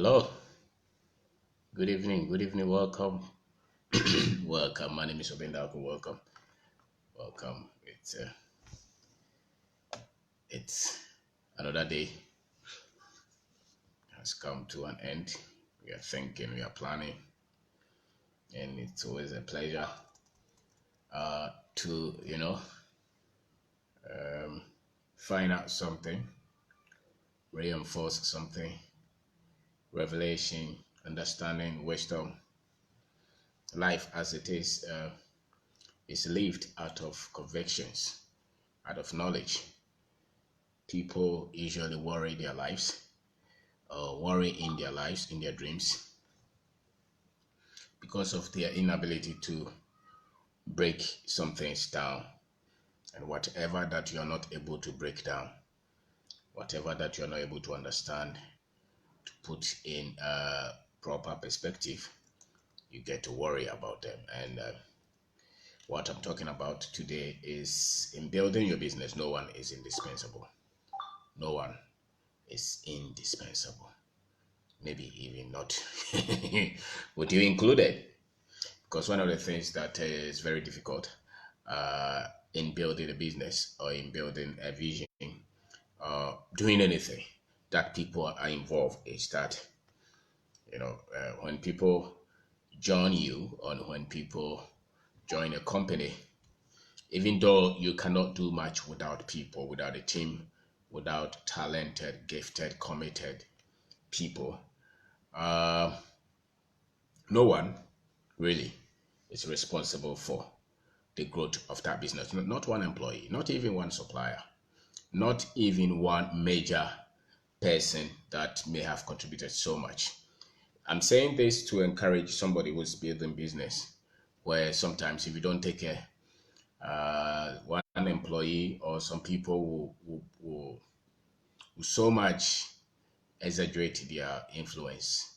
Hello, good evening, welcome, welcome. My name is Obenda. Welcome, welcome. It's another day has come to an end. We are thinking, we are planning, and it's always a pleasure to find out something, reinforce something, revelation, understanding, wisdom. Life as it is lived out of convictions, out of knowledge. People usually worry their lives worry in their lives, in their dreams, because of their inability to break some things down. And whatever that you're not able to break down, whatever that you're not able to understand, to put in a proper perspective, you get to worry about them. And what I'm talking about today is in building your business, no one is indispensable. No one is indispensable. Maybe even not with you included. Because one of the things that is very difficult in building a business or in building a vision, doing anything that people are involved is that, when people join you or when people join a company, even though you cannot do much without people, without a team, without talented, gifted, committed people, uh, no one really is responsible for the growth of that business. Not one employee, not even one supplier, not even one major person that may have contributed so much. I'm saying this to encourage somebody who's building business, where sometimes if you don't take care, one employee or some people will so much exaggerate their influence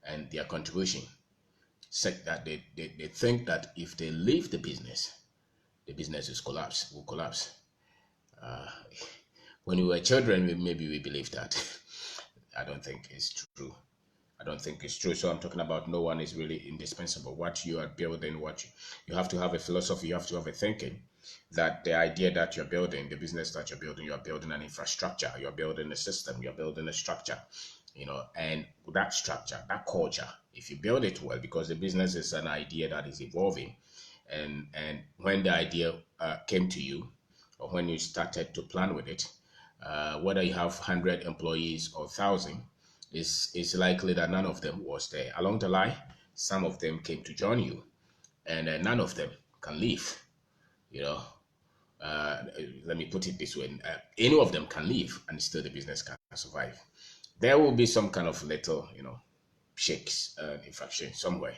and their contribution, such that they think that if they leave the business will collapse. When we were children, maybe we believed that. I don't think it's true. I don't think it's true. So I'm talking about no one is really indispensable. What you are building, you have to have a philosophy, you have to have a thinking that the idea that you're building, the business that you're building an infrastructure, you're building a system, you're building a structure, and that structure, that culture, if you build it well, because the business is an idea that is evolving, and when the idea came to you, or when you started to plan with it, whether you have 100 employees or 1,000, it's likely that none of them was there. Along the line, some of them came to join you, and none of them can leave. You know, let me put it this way: any of them can leave, and still the business can survive. There will be some kind of little, shakes, infraction somewhere,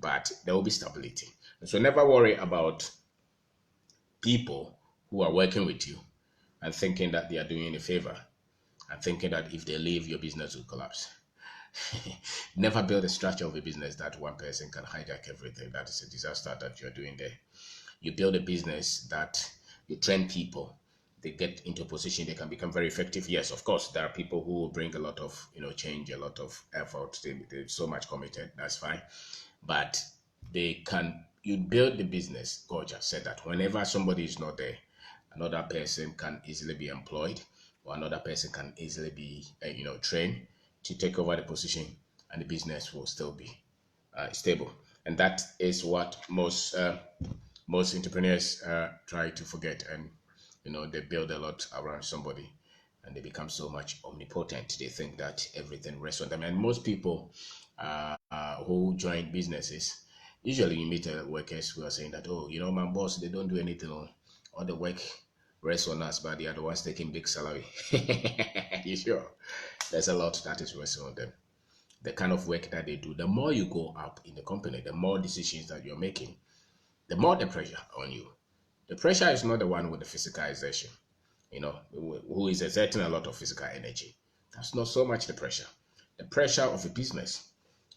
but there will be stability. So never worry about people who are working with you and thinking that they are doing you a favor and thinking that if they leave, your business will collapse. Never build a structure of a business that one person can hijack everything. That is a disaster that you're doing there. You build a business that you train people, they get into a position they can become very effective. Yes, of course, there are people who will bring a lot of change, a lot of effort. They're so much committed. That's fine, but they can. You build the business. God just said that whenever somebody is not there, another person can easily be employed, or another person can easily be trained to take over the position, and the business will still be stable. And that is what most entrepreneurs try to forget. And they build a lot around somebody, and they become so much omnipotent. They think that everything rests on them. And most people who join businesses, usually you meet workers who are saying that, oh, my boss, they don't do anything. All the work rests on us, but they are the ones taking big salary. You sure? There's a lot that is resting on them. The kind of work that they do, the more you go up in the company, the more decisions that you're making, the more the pressure on you. The pressure is not the one with the physicalization, who is exerting a lot of physical energy. That's not so much the pressure. The pressure of a business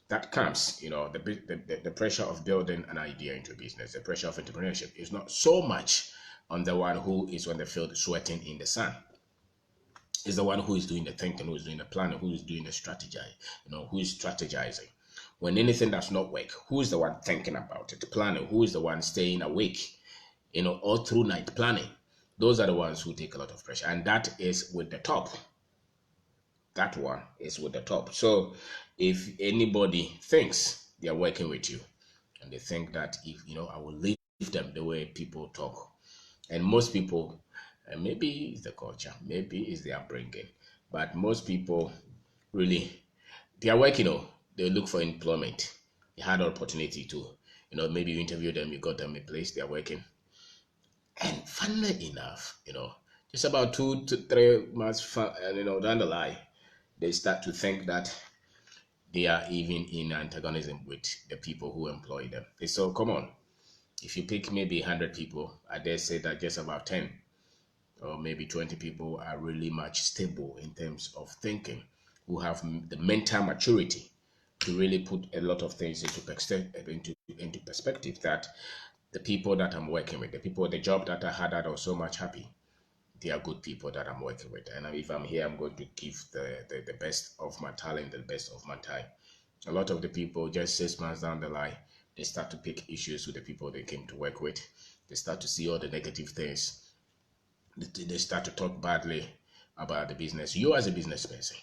that comes, the pressure of building an idea into a business, the pressure of entrepreneurship is not so much on the one who is on the field sweating in the sun. is the one who is doing the thinking, who is doing the planning, who is doing the strategy, who is strategizing. When anything does not work, who is the one thinking about it, planning? Who is the one staying awake, all through night planning? Those are the ones who take a lot of pressure, and that is with the top. That one is with the top. So if anybody thinks they are working with you, and they think that if I will leave them the way people talk, and most people, and maybe it's the culture, maybe it's the upbringing, but most people really, they are working. They look for employment. They had opportunity to, maybe you interview them, you got them a place, they are working. And funnily enough, just about 2 to 3 months, down the line, they start to think that they are even in antagonism with the people who employ them. So come on, if you pick maybe 100 people, I dare say that just about 10 or maybe 20 people are really much stable in terms of thinking, who have the mental maturity to really put a lot of things into perspective, that the people that I'm working with, the job that I had, that I was so much happy, they are good people that I'm working with. And if I'm here, I'm going to give the best of my talent, the best of my time. A lot of the people, just 6 months down the line, they start to pick issues with the people they came to work with. They start to see all the negative things. They start to talk badly about the business. You as a business person,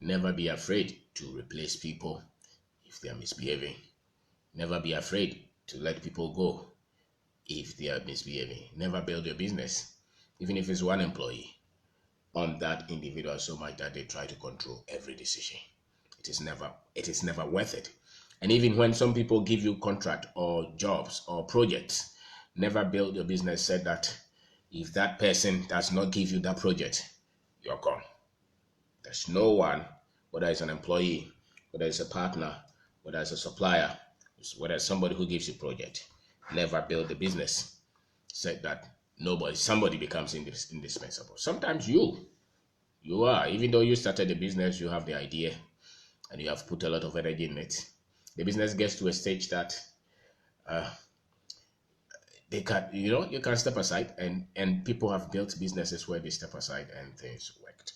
never be afraid to replace people if they are misbehaving. Never be afraid to let people go if they are misbehaving. Never build your business, even if it's one employee, on that individual so much that they try to control every decision. It is never worth it. And even when some people give you contract or jobs or projects, never build your business said that if that person does not give you that project, you're gone. There's no one, whether it's an employee, whether it's a partner, whether it's a supplier, whether it's somebody who gives you project, never build the business said that somebody becomes indispensable. Sometimes you are, even though you started the business, you have the idea and you have put a lot of energy in it. The business gets to a stage that they can, you can step aside, and people have built businesses where they step aside and things worked.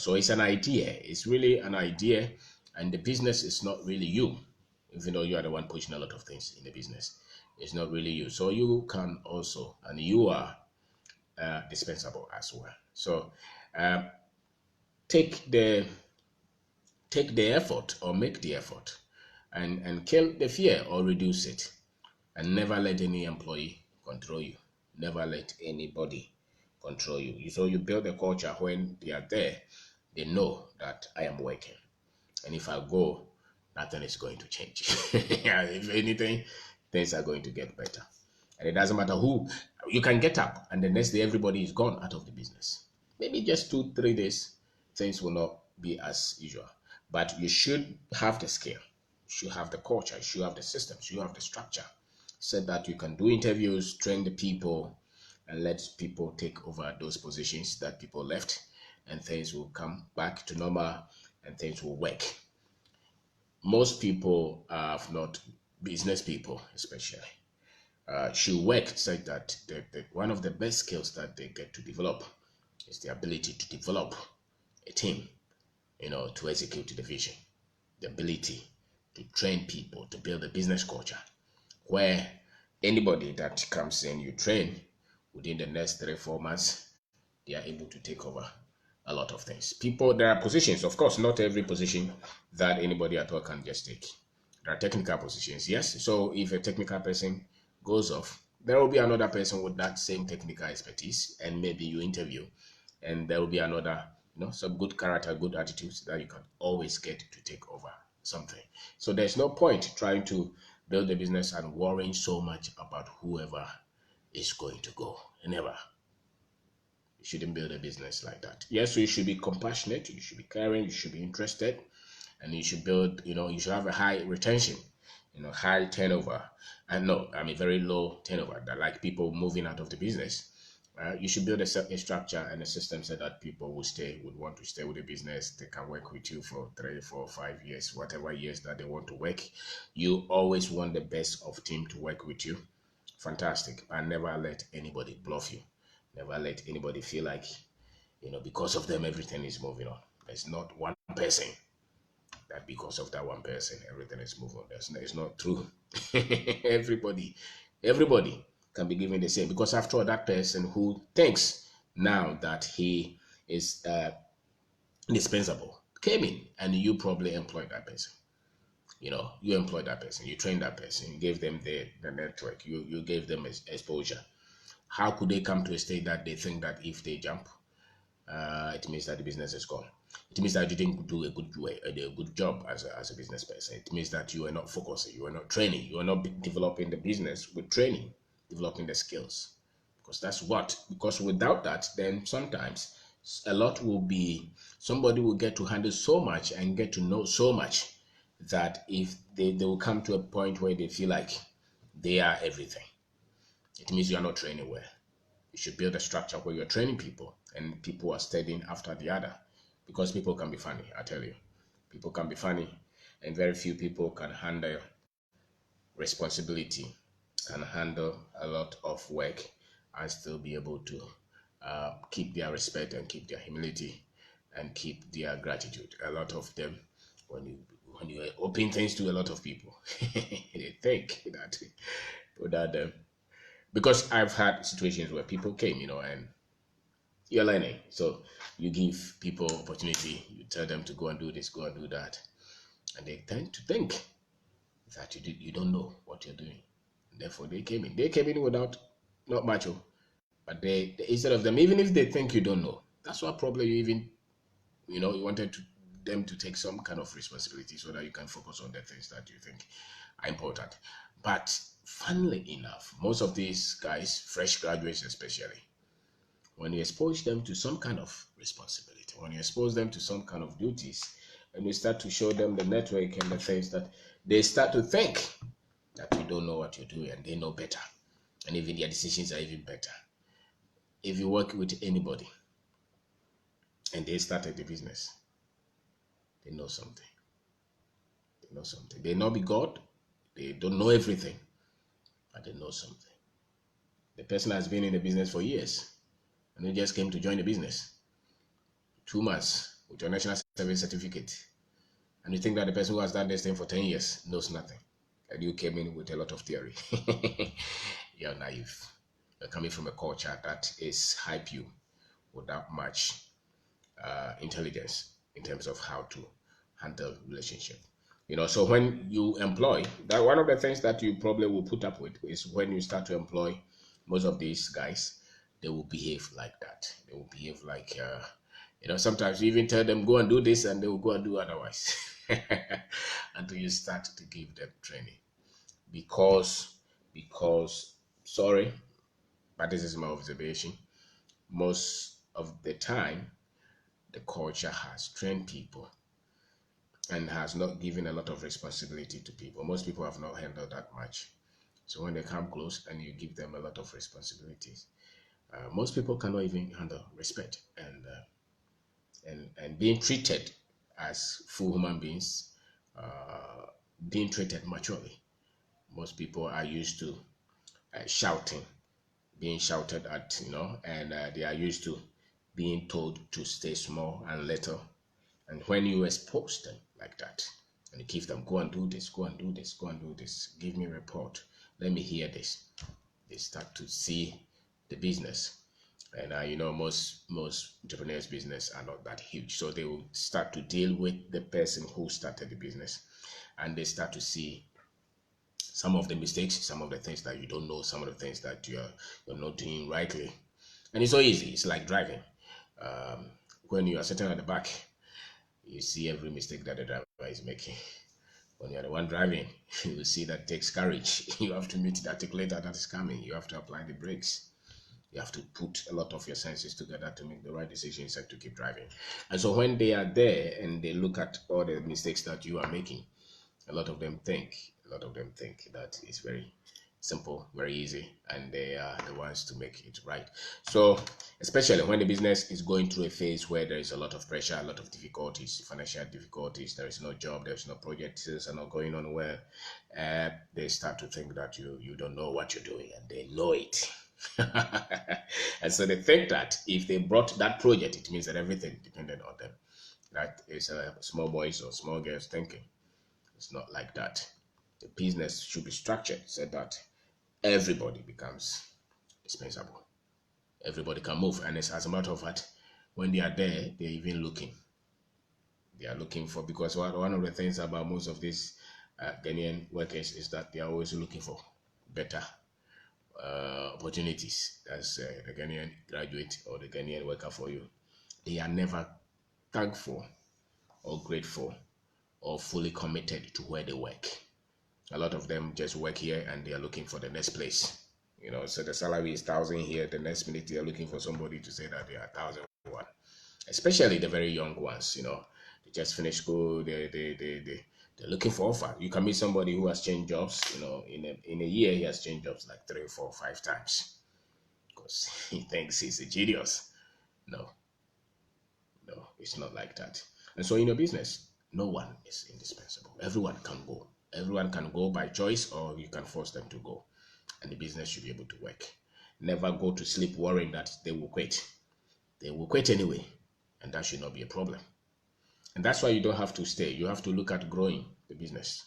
So it's an idea. It's really an idea, and the business is not really you, even though you are the one pushing a lot of things in the business. It's not really you. So you can also, and you are dispensable as well. So um, take the effort, or make the effort, and kill the fear or reduce it, and never let any employee control you. Never let anybody control you. So you build a culture. When they are there, they know that I am working, and if I go, nothing is going to change. If anything, things are going to get better. And it doesn't matter who. You can get up and the next day everybody is gone out of the business. Maybe just 2 3 days, things will not be as usual. But you should have the skill, you should have the culture, you should have the systems, you have the structure, so that you can do interviews, train the people, and let people take over those positions that people left, and things will come back to normal, and things will work. Most people are not, business people especially, should work such that one of the best skills that they get to develop is the ability to develop a team, to execute the vision, the ability to train people, to build a business culture where anybody that comes in, you train, within the next 3 4 months, they are able to take over a lot of things. People, there are positions, of course, not every position that anybody at all can just take. There are technical positions, yes. So if a technical person goes off, there will be another person with that same technical expertise, and maybe you interview, and there will be another, some good character, good attitudes that you can always get to take over something. So there's no point trying to build a business and worrying so much about whoever is going to go. Never. You shouldn't build a business like that. Yes, so you should be compassionate, you should be caring, you should be interested, and you should build, you should have a high retention, high turnover. And no, I mean very low turnover, that like people moving out of the business. You should build a structure and a system so that people would want to stay with the business. They can work with you for 3 4 5 years, whatever years that they want to work. You always want the best of team to work with you. Fantastic. And never let anybody bluff you. Never let anybody feel like, because of them, everything is moving on. There's not one person that because of that one person, everything is moving on. It's not true. everybody can be given the same because after all, that person who thinks now that he is indispensable came in and you probably employed that person. You employed that person, you trained that person, you gave them the network, you gave them exposure. How could they come to a state that they think that if they jump, it means that the business is gone? It means that you didn't do a good job as a business person. It means that you are not focusing, you are not training, you are not developing the business with training, developing the skills. Because without that, then sometimes a lot will be, somebody will get to handle so much and get to know so much that if they will come to a point where they feel like they are everything. It means you are not training well. You should build a structure where you're training people and people are studying after the other. Because people can be funny, I tell you. People can be funny, and very few people can handle responsibility, can handle a lot of work, and still be able to keep their respect and keep their humility and keep their gratitude. A lot of them, when you open things to a lot of people, they think that because I've had situations where people came, and you're learning. So you give people opportunity, you tell them to go and do this, go and do that. And they tend to think that you don't know what you're doing. Therefore, they came in. They came in without not much, but instead of them, even if they think you don't know, that's what probably you wanted them to take some kind of responsibility so that you can focus on the things that you think are important. But funnily enough, most of these guys, fresh graduates especially, when you expose them to some kind of responsibility, when you expose them to some kind of duties, and you start to show them the network and the things, that they start to think that you don't know what you're doing and they know better. And even their decisions are even better. If you work with anybody and they started the business, they know something. They know something. They not be God. They don't know everything, but they know something. The person has been in the business for years and they just came to join the business. 2 months with your national service certificate. And you think that the person who has done this thing for 10 years knows nothing. And you came in with a lot of theory. You're naive. You're coming from a culture that is hype you without much intelligence in terms of how to handle relationship. So when you employ, that one of the things that you probably will put up with is when you start to employ most of these guys, they will behave like that. They will behave like sometimes you even tell them go and do this and they will go and do otherwise until you start to give them training. Because sorry, but this is my observation, most of the time the culture has trained people and has not given a lot of responsibility to people. Most people have not handled that much. So when they come close and you give them a lot of responsibilities, most people cannot even handle respect and being treated as full human beings, being treated maturely. Most people are used to shouting, being shouted at, and they are used to being told to stay small and little. And when you expose them like that, and you give them, go and do this, go and do this, go and do this, give me a report, let me hear this, they start to see the business. And most entrepreneurs' business are not that huge, so they will start to deal with the person who started the business, and they start to see some of the mistakes, some of the things that you don't know, some of the things that you're not doing rightly. And it's so easy. It's like driving. When you are sitting at the back, you see every mistake that the driver is making. When you're the one driving, you will see that it takes courage. You have to meet the articulator that is coming. You have to apply the brakes. You have to put a lot of your senses together to make the right decisions and to keep driving. And so when they are there and they look at all the mistakes that you are making, a lot of them think that it's very simple, very easy, and they are the ones to make it right. So especially when the business is going through a phase where there is a lot of pressure, a lot of difficulties, financial difficulties, there is no job, there's no project, sales are not going on well, they start to think that you don't know what you're doing, and they know it. And so they think that if they brought that project, it means that everything depended on them. That is small boys or small girls thinking. It's not like that. The business should be structured so that everybody becomes dispensable. Everybody can move. And as a matter of fact, when they are there, they're even looking. They are looking for, because one of the things about most of these Ghanaian workers is that they are always looking for better opportunities. As the Ghanaian graduate or the Ghanaian worker for you, they are never thankful or grateful or fully committed to where they work. A lot of them just work here and they are looking for the next place. So the salary is 1,000 here. The next minute they are looking for somebody to say that they are 1,001. Especially the very young ones. They just finished school. They're looking for offer. You can meet somebody who has changed jobs. In a year he has changed jobs like 3, 4, 5 times because he thinks he's a genius. No, no, it's not like that. And so in your business, no one is indispensable. Everyone can go. Everyone can go by choice, or you can force them to go. And the business should be able to work. Never go to sleep worrying that they will quit. They will quit anyway, and that should not be a problem. And that's why you don't have to stay. You have to look at growing the business,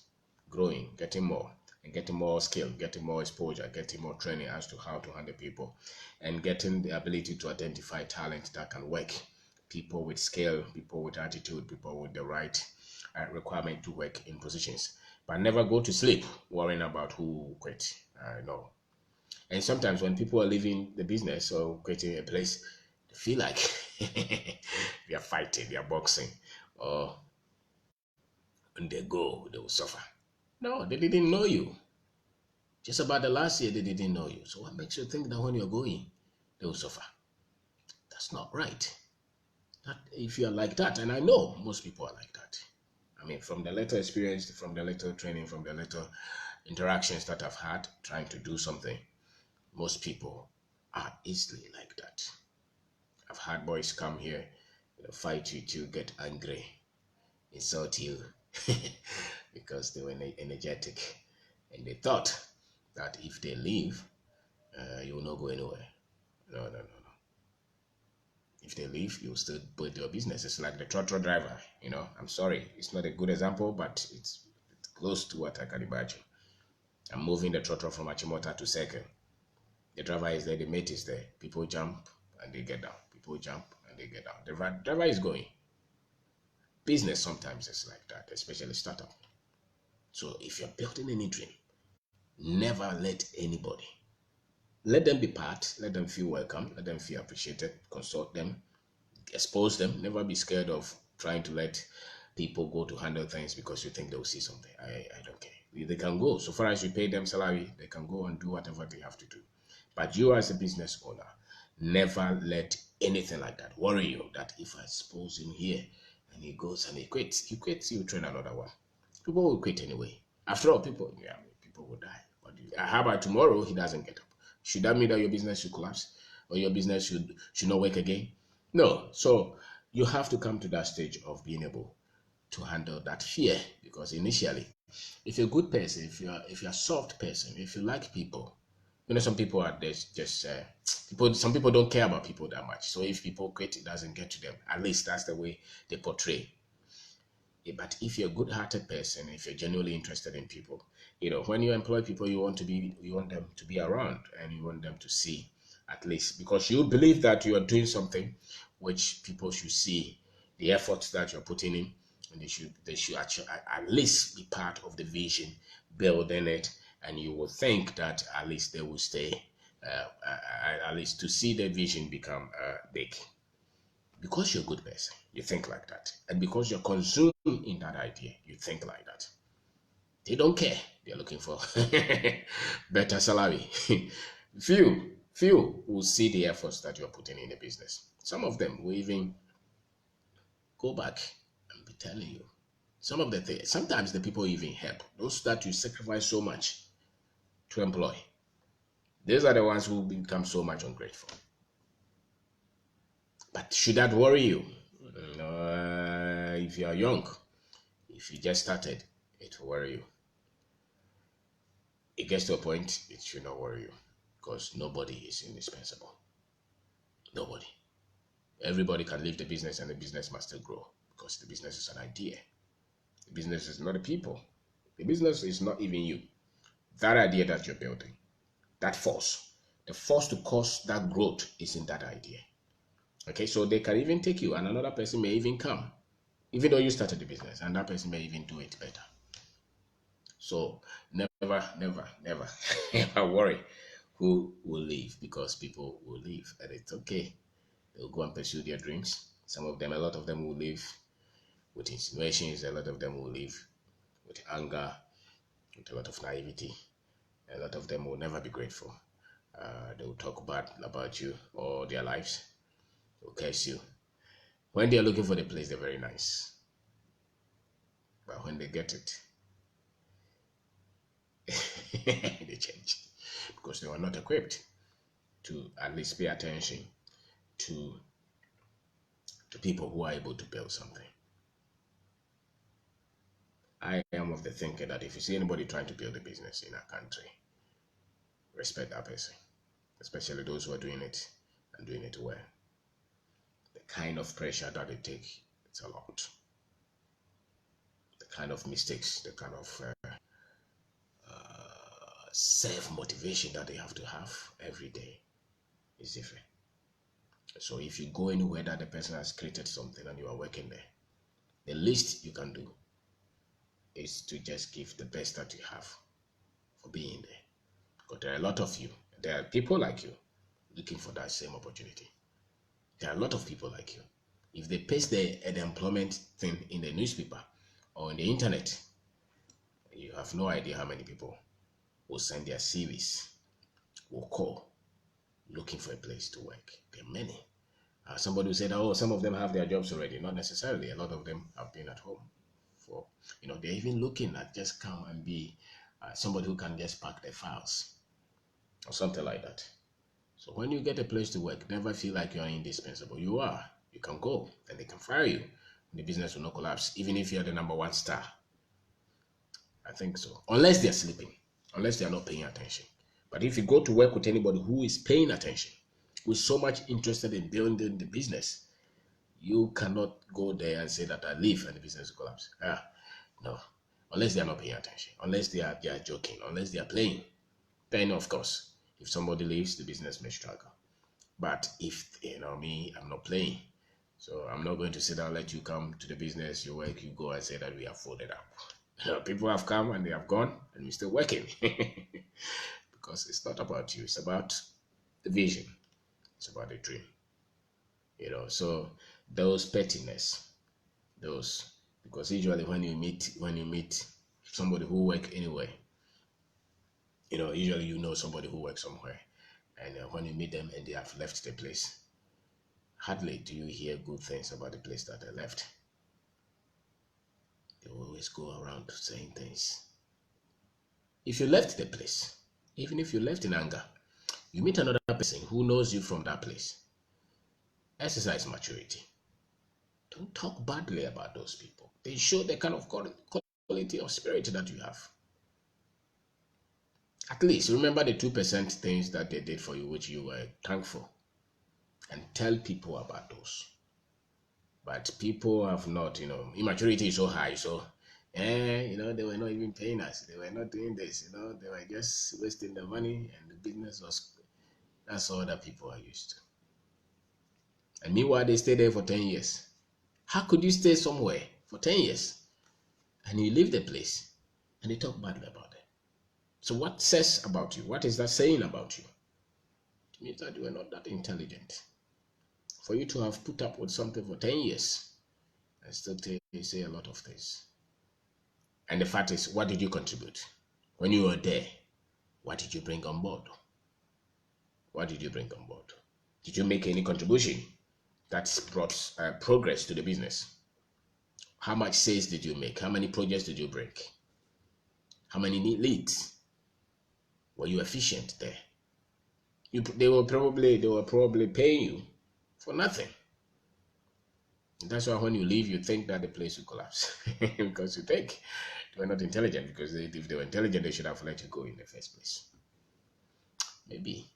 growing, getting more, and getting more skill, getting more exposure, getting more training as to how to handle people, and getting the ability to identify talent that can work. People with skill, people with attitude, people with the right requirement to work in positions. But never go to sleep worrying about who quit. No. And sometimes when people are leaving the business or quitting a place, they feel like they are fighting, they are boxing, or when they go, they will suffer. No, they didn't know you. Just about the last year, they didn't know you. So what makes you think that when you're going, they will suffer? That's not right. That if you are like that, and I know most people are like that. I mean, from the little experience, from the little training, from the little interactions that I've had trying to do something, most people are easily like that. I've had boys come here, fight you to get angry, insult you, because they were energetic, and they thought that if they leave, you will not go anywhere. No, no, no, no. If they leave, you'll still build your business. It's like the trotro driver. I'm sorry, it's not a good example, but it's close to what I can imagine. I'm moving the trotro from Achimota to Second. The driver is there, the mate is there. People jump and they get down. People jump and they get down. The driver is going. Business sometimes is like that, especially startup. So if you're building any dream, never let them be part, let them feel welcome, let them feel appreciated, consult them, expose them. Never be scared of trying to let people go to handle things because you think they'll see something. I don't care. They can go. So far as you pay them salary, they can go and do whatever they have to do. But you as a business owner, never let anything like that worry you that if I expose him here and he goes and he quits, you train another one. People will quit anyway. After all, people will die. But how about tomorrow he doesn't get up? Should that mean that your business should collapse or your business should not work again? No. So you have to come to that stage of being able to handle that fear, because initially, if you're a good person, if you're a soft person, if you like people, some people are just people. Some people don't care about people that much. So if people quit, it doesn't get to them. At least that's the way they portray. But if you're a good-hearted person, if you're genuinely interested in people, when you employ people, you want them to be around, and you want them to see, at least, because you believe that you are doing something which people should see the efforts that you're putting in, and they should actually at least be part of the vision, building it, and you will think that at least they will stay, at least to see the vision become big. Because you're a good person, you think like that. And because you're consumed in that idea, you think like that. They don't care. They're looking for better salary. few will see the efforts that you're putting in the business. Some of them will even go back and be telling you. Some of the things, sometimes the people even help. Those that you sacrifice so much to employ. These are the ones who become so much ungrateful. But should that worry you? If you are young, if you just started, it will worry you. It gets to a point, it should not worry you. because nobody is indispensable. Nobody. Everybody can leave the business and the business must still grow because the business is an idea. The business is not the people. The business is not even you. That idea that you're building, that force, the force to cause that growth is in that idea. Okay, so they can even take you and another person may even come, even though you started the business, and that person may even do it better. So never never worry who will leave because people will leave and it's okay. They'll go and pursue their dreams. Some of them, a lot of them will leave with insinuations, a lot of them will leave with anger, with a lot of naivety. A lot of them will never be grateful. They will talk bad about you or their lives. They'll curse you. When they're looking for the place, they're very nice. But when they get it, they change because they were not equipped to at least pay attention to people who are able to build something. I am of the thinking that if you see anybody trying to build a business in our country, respect that person, especially those who are doing it and doing it well. The kind of pressure that they take, it's a lot. The kind of mistakes, the kind of self-motivation that they have to have every day is different. So if you go anywhere that the person has created something and you are working there, the least you can do is to just give the best that you have for being there. Because there are a lot of you, there are people like you looking for that same opportunity. There are a lot of people like you. If they paste the employment thing in the newspaper or on the internet, you have no idea how many people will send their CVs, will call, looking for a place to work. There are many. Somebody who said, oh, some of them have their jobs already. Not necessarily. A lot of them have been at home. For they're even looking at just come and be somebody who can just pack their files or something like that. So when you get a place to work, never feel like you're indispensable. You are. You can go and they can fire you. The business will not collapse, even if you're the number one star. I think so. Unless they're sleeping, unless they're not paying attention. But if you go to work with anybody who is paying attention, who is so much interested in building the business, you cannot go there and say that I leave and the business will collapse. No. Unless they are not paying attention, unless they are joking, unless they are playing. Then of course, if somebody leaves, the business may struggle. But if me, I'm not playing. So I'm not going to sit down, let you come to the business, you work, you go and say that we have folded up. People have come and they have gone and we're still working. Because it's not about you, it's about the vision. It's about the dream. So those pettiness, those because usually when you meet somebody who work anywhere, usually somebody who works somewhere, and when you meet them and they have left the place, hardly do you hear good things about the place that they left. They always go around saying things. If you left the place, even if you left in anger, you meet another person who knows you from that place. Exercise maturity. Don't talk badly about those people. They show the kind of quality of spirit that you have. At least remember the 2% things that they did for you, which you were thankful, and tell people about those. But people have not, immaturity is so high. So, they were not even paying us. They were not doing this, they were just wasting the money and the business was, that's all that people are used to. And meanwhile, they stay there for 10 years. How could you stay somewhere for 10 years and you leave the place and they talk badly about it? So what says about you? What is that saying about you? It means that you are not that intelligent. For you to have put up with something for 10 years and still say a lot of things. And the fact is, what did you contribute? When you were there, what did you bring on board? What did you bring on board? Did you make any contribution that brought progress to the business? How much sales did you make? How many projects did you bring? How many leads? Were you efficient there? They were probably paying you for nothing. And that's why when you leave, you think that the place will collapse because you think they were not intelligent. Because if they were intelligent, they should have let you go in the first place. Maybe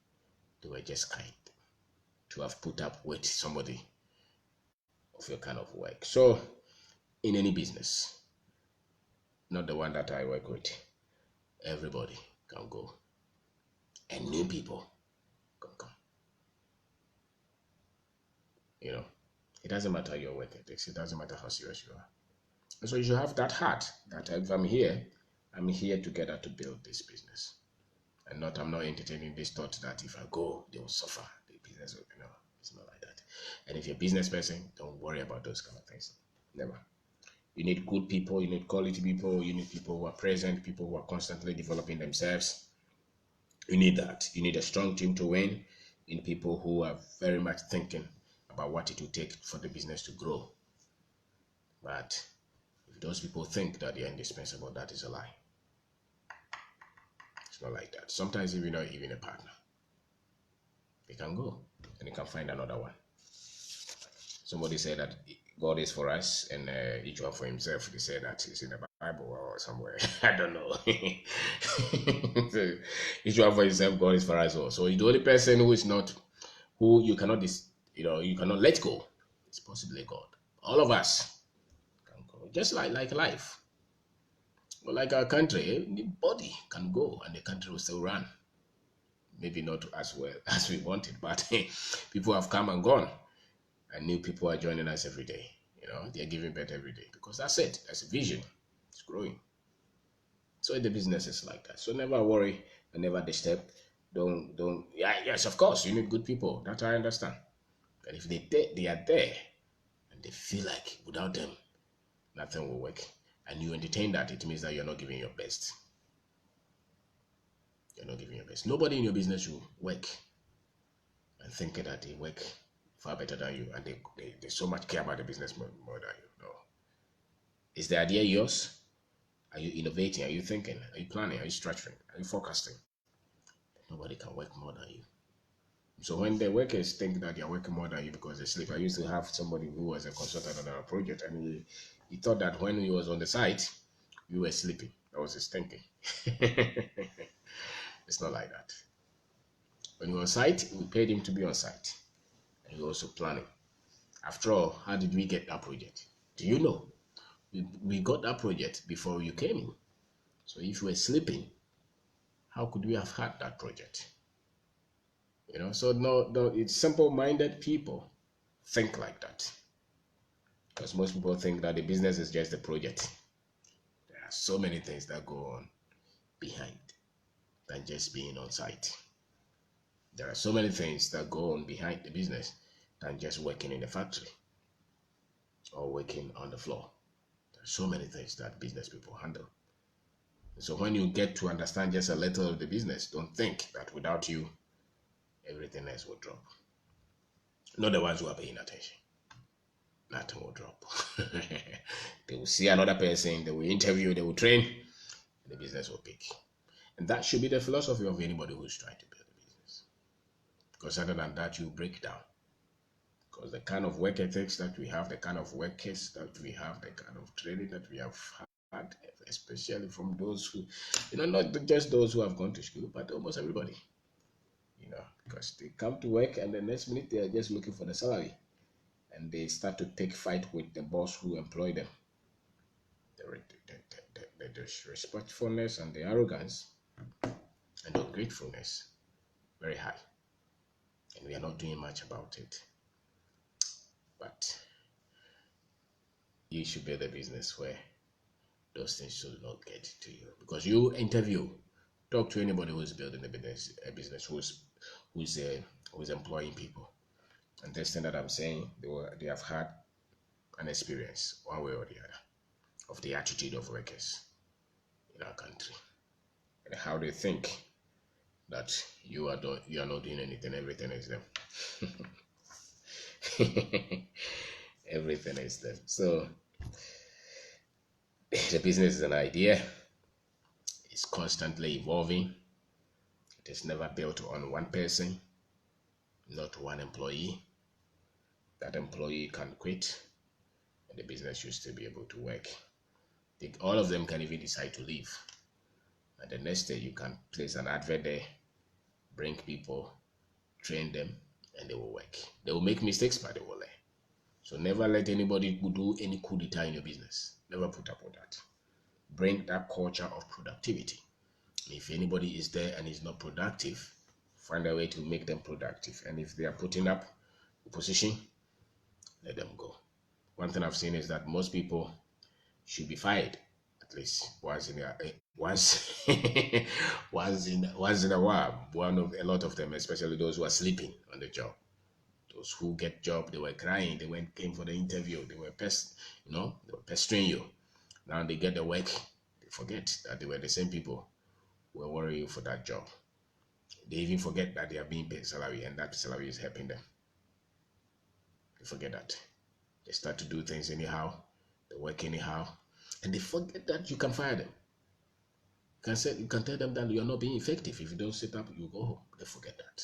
they were just kind to have put up with somebody of your kind of work. So, in any business, not the one that I work with, everybody can go, and new people can come. You know, it doesn't matter your work ethics, it doesn't matter how serious you are. And so you should have that heart that if I'm here together to build this business. And not, I'm not entertaining this thought that if I go, they will suffer. The business will, it's not like that. And if you're a business person, don't worry about those kind of things. Never. You need good people, you need quality people, you need people who are present, people who are constantly developing themselves. You need that. You need a strong team to win. You need people who are very much thinking about what it will take for the business to grow. But if those people think that they are indispensable, that is a lie. It's not like that. Sometimes if you're not even a partner, they can go and they can find another one. Somebody said that God is for us and each one for himself. They say that it's in the Bible or somewhere. I don't know. So, each one for himself, God is for us all. So the only person who you cannot let go, is possibly God. All of us can go, just like life. But like our country, anybody can go and the country will still run. Maybe not as well as we wanted, but people have come and gone. And new people are joining us every day. They're giving birth every day because that's it. That's a vision. It's growing. So the business is like that. So never worry and never disturb. Don't. Yeah, yes, of course, you need good people. That I understand. But if they are there and they feel like without them, nothing will work, and you entertain that, it means that you're not giving your best. You're not giving your best. Nobody in your business will work and thinking that they work far better than you, and they so much care about the business more than you. No. Is the idea yours? Are you innovating? Are you thinking? Are you planning? Are you structuring? Are you forecasting? Nobody can work more than you. So when the workers think that they're working more than you because they sleep, I used to have somebody who was a consultant on our project, and he thought that when he was on the site, we were sleeping. That was his thinking. It's not like that. When he was on site, we paid him to be on site. And he was also planning. After all, how did we get that project? Do you know? We got that project before you came in. So if you were sleeping, how could we have had that project? So no, it's simple-minded people think like that. Because most people think that the business is just a project. There are so many things that go on behind than just being on site. There are so many things that go on behind the business than just working in the factory or working on the floor. There are so many things that business people handle. So when you get to understand just a little of the business, don't think that without you, everything else will drop. Not the ones who are paying attention. Nothing will drop. They will see another person, they will interview, they will train, and the business will pick. And that should be the philosophy of anybody who's trying to build a business. Because other than that, you break down. Because the kind of work ethics that we have, the kind of workers that we have, the kind of training that we have had, especially from those who, not just those who have gone to school, but almost everybody. Because they come to work and the next minute they are just looking for the salary. And they start to pick fight with the boss who employed them. The disrespectfulness and the arrogance and the ungratefulness, very high. And we are not doing much about it. But you should build a business where those things should not get to you. Because you talk to anybody who's building a business who's employing people. And this thing that I'm saying, they have had an experience one way or the other of the attitude of workers in our country and how they think that you are not doing anything, everything is them. Everything is them. So the business is an idea. It's constantly evolving. It is never built on one person, not one employee. That employee can quit and the business should still be able to work. All of them can even decide to leave. And the next day you can place an advert there Bring people, train them, and they will work. They will make mistakes, but they will learn. So never let anybody do any coup d'etat in your business. Never put up with that. Bring that culture of productivity. If anybody is there and is not productive, find a way to make them productive. And if they are putting up opposition, let them go. One thing I've seen is that most people should be fired at least once in a once once in a while. A lot of them, especially those who are sleeping on the job. Those who get job, they were crying. They came for the interview. They were they were pestering you. Now they get the work. They forget that they were the same people who were worrying you for that job. They even forget that they are being paid salary and that salary is helping them. They forget that. They start to do things anyhow. They work anyhow. And they forget that you can fire them. You can tell them that you're not being effective. If you don't sit up, you go home. They forget that.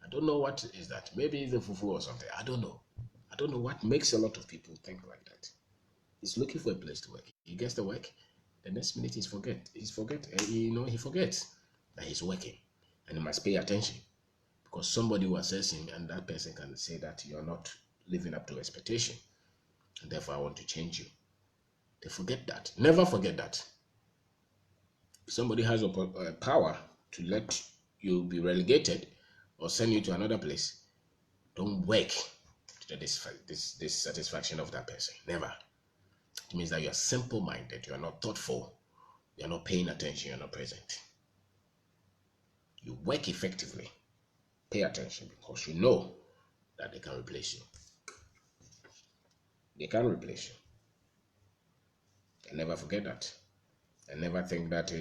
I don't know what is that. Maybe it's the fufu or something. I don't know. I don't know what makes a lot of people think like that. He's looking for a place to work. He gets the work. The next minute he forgets that he's working, and he must pay attention because somebody will assess him, and that person can say that you're not living up to expectation, and therefore I want to change you. They forget that. Never forget that. If somebody has a power to let you be relegated or send you to another place, don't work to the dissatisfaction of that person. Never. It means that you are simple-minded, you are not thoughtful, you are not paying attention, you are not present. You work effectively. Pay attention because you know that they can replace you. They can replace you. And never forget that. And never think that,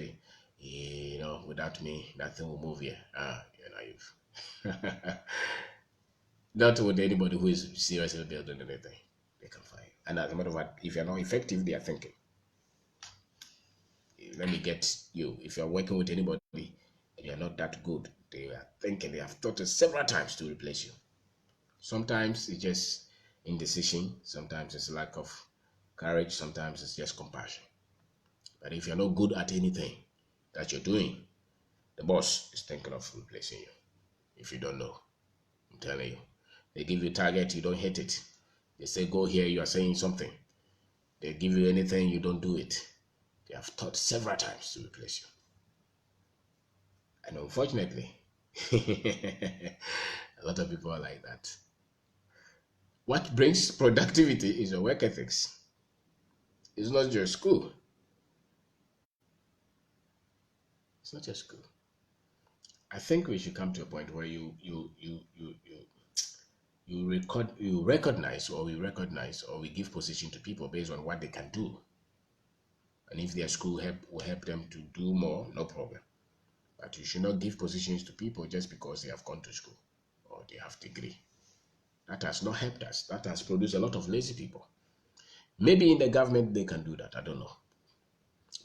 without me, nothing will move here. You're naive. Not with anybody who is seriously building anything. They can find. And as a matter of fact, if you're not effective, they are thinking. Let me get you. If you're working with anybody and you're not that good, they are thinking, they have thought several times to replace you. Sometimes it's just indecision, sometimes it's lack of courage, sometimes it's just compassion. But if you're not good at anything that you're doing, the boss is thinking of replacing you. If you don't know, I'm telling you. They give you a target, you don't hit it. They say go here, you are saying something. They give you anything, you don't do it. They have thought several times to replace you. And unfortunately, a lot of people are like that. What brings productivity is your work ethics. It's not your school. It's not your school. I think we should come to a point where you recognize or we give position to people based on what they can do. And if their school will help them to do more, no problem. But you should not give positions to people just because they have gone to school or they have degree. That has not helped us. That has produced a lot of lazy people. Maybe in the government they can do that. I don't know.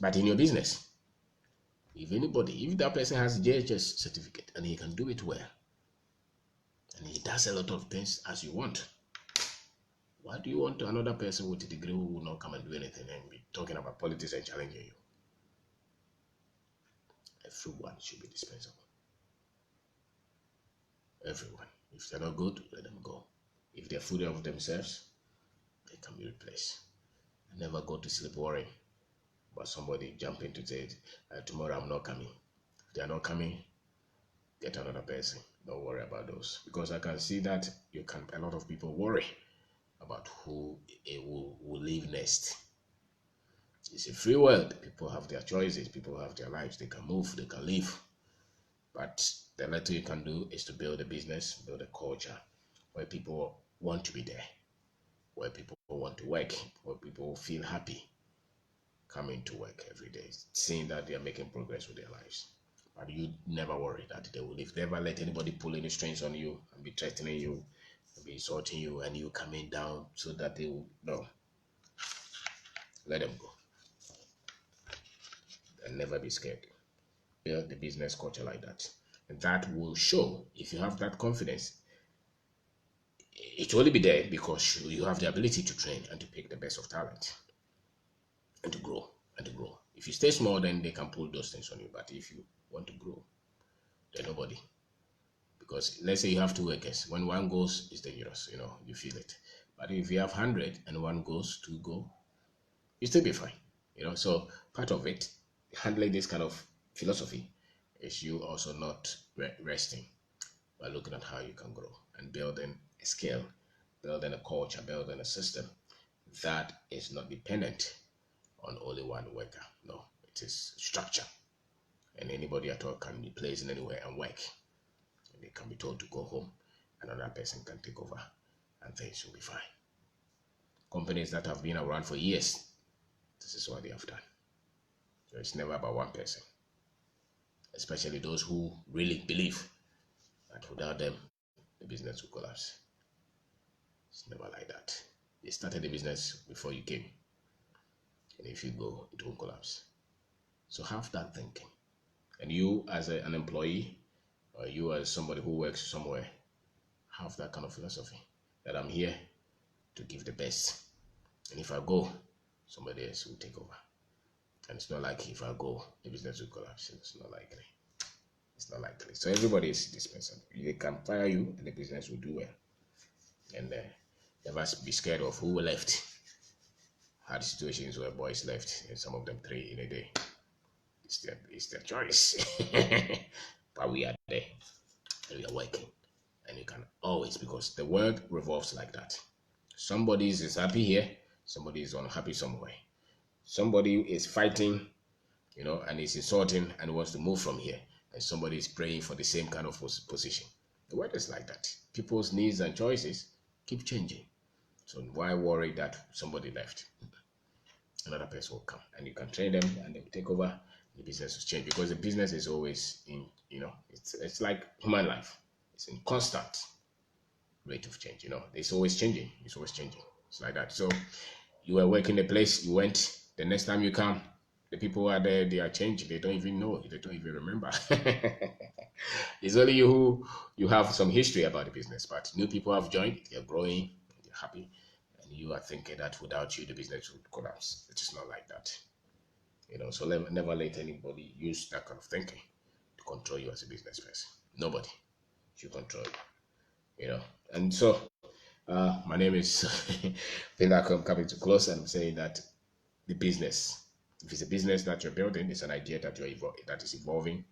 But in your business, if that person has a JHS certificate and he can do it well, and he does a lot of things as you want, why do you want another person with a degree who will not come and do anything and be talking about politics and challenging you? Everyone should be dispensable. Everyone. If they're not good, let them go. If they're full of themselves, they can be replaced. And never go to sleep worrying about somebody jumping to say, tomorrow I'm not coming. If they're not coming, get another person. Don't worry about those. Because I can see that a lot of people worry about who will leave next. It's a free world. People have their choices. People have their lives. They can move. They can leave. But the little you can do is to build a business, build a culture where people want to be there, where people want to work, where people feel happy coming to work every day, seeing that they are making progress with their lives. But you never worry that they will leave. Never let anybody pull any strings on you and be threatening you, and be insulting you, and you coming down so that they will. No. Let them go. And never be scared. Build the business culture like that. And that will show, if you have that confidence, it will only be there because you have the ability to train and to pick the best of talent and to grow and to grow. If you stay small, then they can pull those things on you. But if you want to grow, then nobody. Because let's say you have two workers. When one goes, it's dangerous, you feel it. But if you have 100 and one goes, two go, you still be fine. So part of it, handling this kind of philosophy, is you also not resting, by looking at how you can grow and building a skill, building a culture, building a system that is not dependent on only one worker. No, it is structure. And anybody at all can be placed in anywhere and work. And they can be told to go home. Another person can take over and things will be fine. Companies that have been around for years, this is what they have done. So it's never about one person. Especially those who really believe that without them, the business will collapse. It's never like that. They started the business before you came. And if you go, it won't collapse. So have that thinking. And you as an employee, or you as somebody who works somewhere, have that kind of philosophy that I'm here to give the best. And if I go, somebody else will take over. And it's not like if I go, the business will collapse. It's not likely. It's not likely. So everybody is dispensable. They can fire you and the business will do well. And never be scared of who left. Had situations where boys left, and some of them 3 in a day. It's their choice. But we are there. And we are working. And you can always, because the world revolves like that. Somebody is happy here, somebody is unhappy somewhere. Somebody is fighting, and is insulting and wants to move from here. And somebody is praying for the same kind of position. The world is like that. People's needs and choices keep changing. So why worry that somebody left? Another person will come and you can train them and they will take over. The business will change because the business is always in, it's like human life. It's in constant rate of change. It's always changing. It's always changing. It's like that. So you were working a place, you went, the next time you come, the people who are there, they are changing. They don't even know. They don't even remember. It's only you have some history about the business, but new people have joined, they're growing, they're happy, and you are thinking that without you, the business would collapse. It is not like that. So never let anybody use that kind of thinking to control you as a business person. Nobody should control you. And so my name is I'm coming to close, and I'm saying that the business, if it's a business that you're building, it's an idea that that is evolving.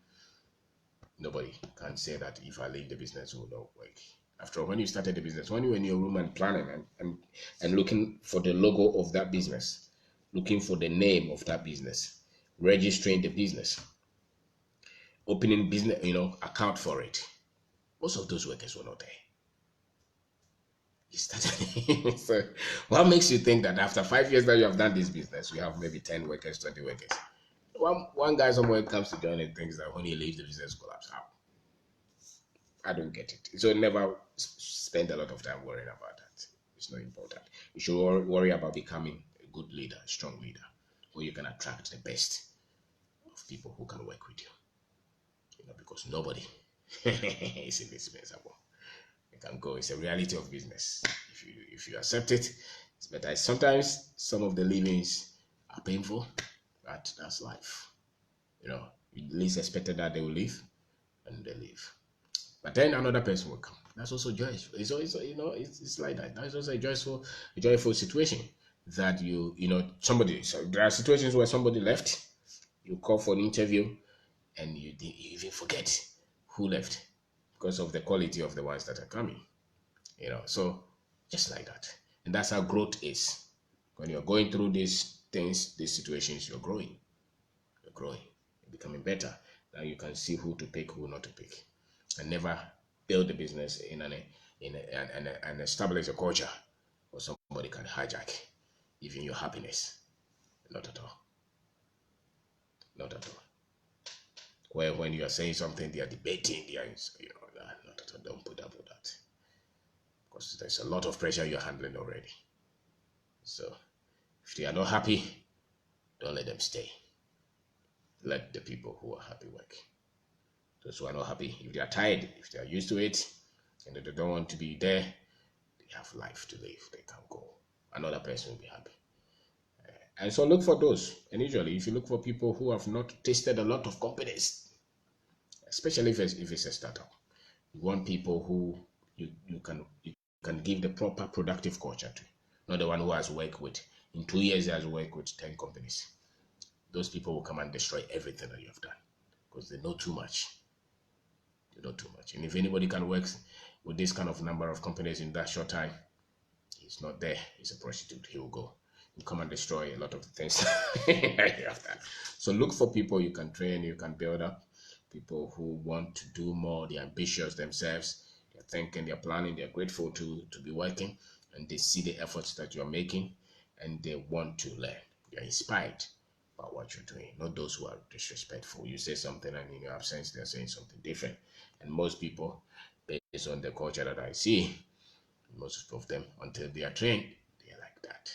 Nobody can say that if I leave the business, it will not work. After all, when you started the business, when you were in your room and planning and looking for the logo of that business, looking for the name of that business, registering the business, opening business, account for it, most of those workers were not there. You started. So what makes you think that after 5 years that you have done this business, we have maybe 10 workers, 20 workers? One guy somewhere comes to join and thinks that when he leaves, the business collapse. How? I don't get it. So never spend a lot of time worrying about that. It's not important. You should worry about becoming a good leader, a strong leader, where you can attract the best of people who can work with you. Because nobody is indispensable. You can go. It's a reality of business. If you accept it, it's better. Sometimes some of the leavings are painful, but that's life. You least expected that they will leave, and they leave. But then another person will come. That's also joyful. It's always, it's like that. That's also a joyful situation that somebody. So there are situations where somebody left. You call for an interview, and you even forget who left because of the quality of the ones that are coming. So just like that. And that's how growth is. When you're going through these things, these situations, you're growing. You're growing. You're becoming better. Now you can see who to pick, who not to pick. And never build a business and establish a culture where somebody can hijack even your happiness. Not at all. Not at all. Where when you are saying something, they are debating, not at all. Don't put up with that. Because there's a lot of pressure you're handling already. So if they are not happy, don't let them stay. Let the people who are happy work. Those who are not happy, if they are tired, if they are used to it, and they don't want to be there, they have life to live. They can go. Another person will be happy. And so look for those. And usually, if you look for people who have not tasted a lot of companies, especially if it's a startup, You want people who you can give the proper productive culture to, not the one who has worked with, in 2 years he has worked with 10 companies. Those people will come and destroy everything that you have done because they know too much. They know too much. And if anybody can work with this kind of number of companies in that short time, he's not there. He's a prostitute. He will go. You come and destroy a lot of the things you have done. So look for people you can train, you can build up. People who want to do more, they're ambitious themselves, they're thinking, they're planning, they're grateful to be working, and they see the efforts that you're making, and they want to learn. They're inspired by what you're doing, not those who are disrespectful. You say something, and in your absence, they're saying something different. And most people, based on the culture that I see, most of them, until they are trained, they are like that.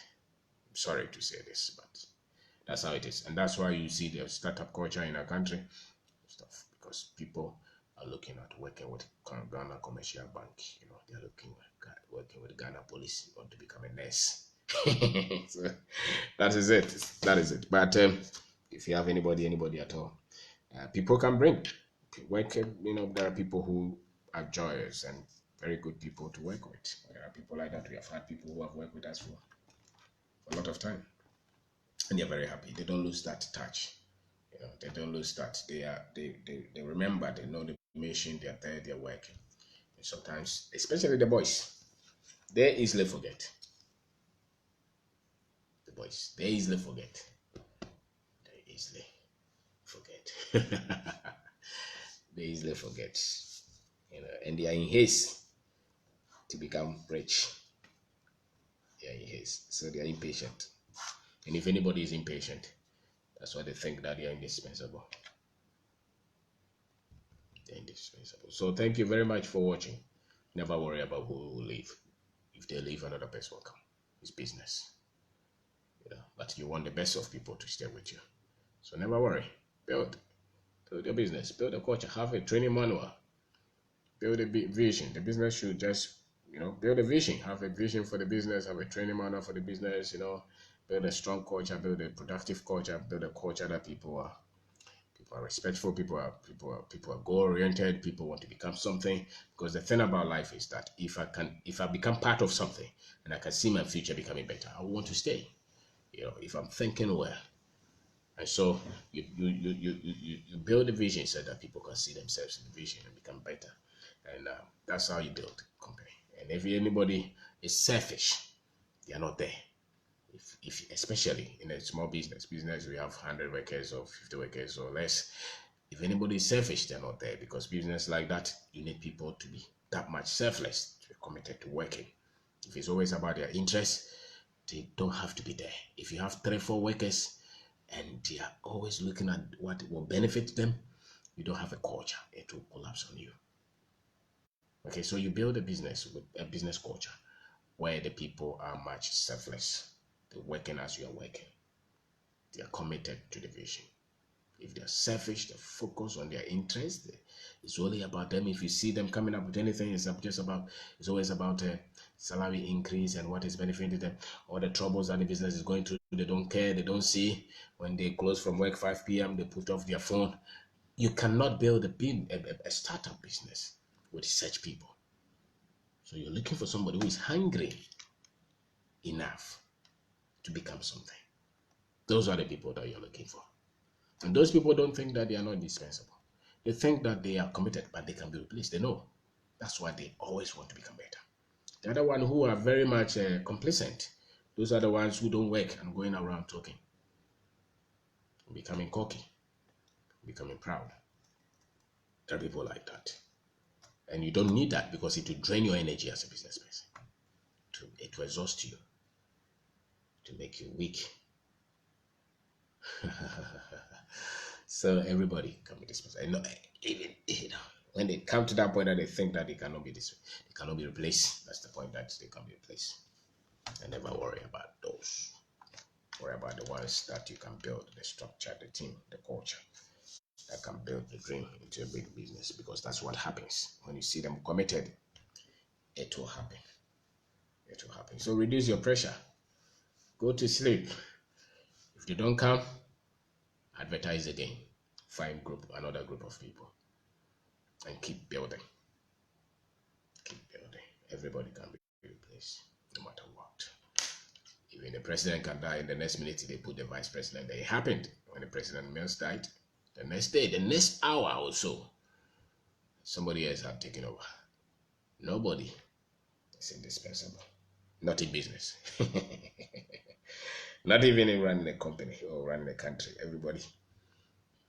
I'm sorry to say this, but that's how it is. And that's why you see the startup culture in our country stuff, because people are looking at working with Ghana Commercial Bank. They're looking at working with Ghana Police. You want to become a nurse. So that is it. That is it. But if you have anybody at all, people can bring work. There are people who are joyous and very good people to work with. There are people like that. We have had people who have worked with us for a lot of time, and they're very happy. They don't lose that touch. They don't lose that. They remember. They know the mission. They're there. They're working. And sometimes, especially the boys, they easily forget. The boys, they easily forget. They easily forget. They easily forget. And they are in haste to become rich. They are in haste, so they are impatient. And if anybody is impatient, that's why they think that they are indispensable. They're indispensable. So thank you very much for watching. Never worry about who will leave. If they leave, another person will come. It's business. But you want the best of people to stay with you. So never worry. Build your business. Build a culture. Have a training manual. Build a vision. The business should just, build a vision. Have a vision for the business. Have a training manual for the business. Build a strong culture. Build a productive culture. Build a culture that people are respectful. People are goal oriented. People want to become something. Because the thing about life is that if I become part of something and I can see my future becoming better, I want to stay. If I'm thinking well. And so you build a vision so that people can see themselves in the vision and become better. And that's how you build a company. And if anybody is selfish, they are not there. If especially in a small business we have 100 workers or 50 workers or less. If anybody is selfish, they're not there, because business like that, you need people to be that much selfless, to be committed to working. If it's always about their interests, they don't have to be there. If you have 3-4 workers and they are always looking at what will benefit them, you don't have a culture. It will collapse on you. Okay, so you build a business with a business culture where the people are much selfless. They're working as you are working. They are committed to the vision. If they're selfish, they focus on their interests. It's only about them. If you see them coming up with anything, it's always about a salary increase and what is benefiting them, or the troubles that the business is going through. They don't care. They don't see. When they close from work 5 p.m., they put off their phone. You cannot build a startup business with such people. So you're looking for somebody who is hungry enough to become something. Those are the people that you're looking for. And those people don't think that they are not indispensable. They think that they are committed, but they can be replaced. They know. That's why they always want to become better. The other one who are very much complacent, those are the ones who don't work and going around talking, becoming cocky, becoming proud. There are people like that. And you don't need that, because it will drain your energy as a business person. It will exhaust you, to make you weak. So everybody can be dispensable. Even when they come to that point that they think that they cannot be replaced. That's the point, that they can be replaced. And never worry about those. Worry about the ones that you can build, the structure, the team, the culture, that can build the dream into a big business, because that's what happens. When you see them committed, it will happen. It will happen. So reduce your pressure. Go to sleep. If they don't come, advertise again. Find another group of people, and keep building. Everybody can be replaced, no matter what. Even the president can die, in the next minute they put the vice president there. It happened when the president Mills died. The next day, the next hour or so, somebody else had taken over. Nobody is indispensable. Not in business. Not even in running a company or running a country. Everybody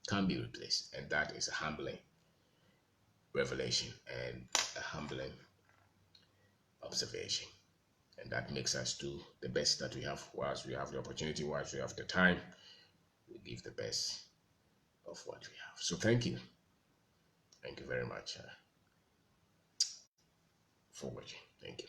can be replaced. And that is a humbling revelation and a humbling observation. And that makes us do the best that we have whilst we have the opportunity, whilst we have the time. We give the best of what we have. So thank you. Thank you very much for watching. Thank you.